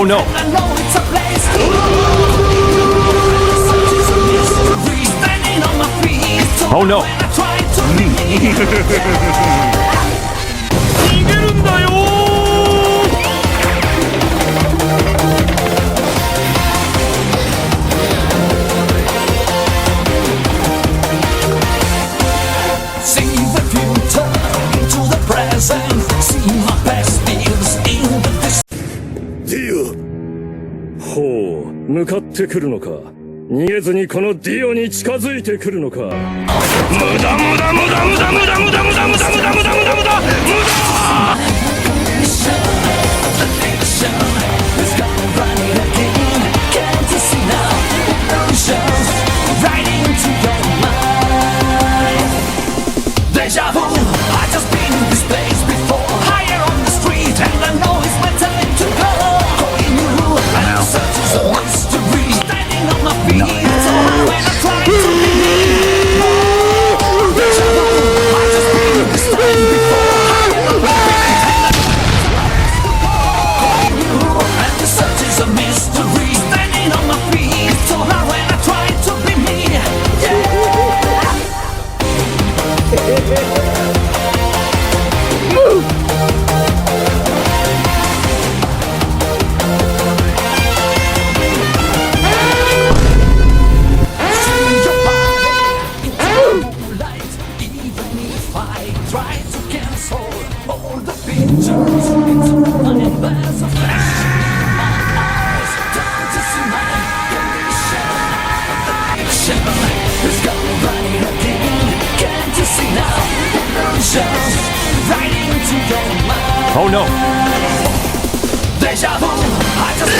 no. Oh no. 逃げるんだよ。See the future into the present. See my best views in the distance. ディオ。ほう、向かってくるのか。逃げずにこのディオに近づいてくるのか。無駄無駄無駄無駄無駄無駄無駄無駄無駄無駄無駄無駄無駄。Right into your mind. Deja vu. I just been in this place before. Higher on the street, and I know it's my time to go. Going new, and the search is a mystery. Standing on my feet, so high when I try to leave. Deja vu. I just been in this place before. Higher on the street, and I know it's my time to go. Going new, and the search is a mystery. Standing on my feet, so high when I try to be me. Try to cancel all the pictures into one embrace of flash. Eyes down to see my condition. It's gone running again. Can't you see now? Illusions right into your mind. Oh no. Deja vu. I just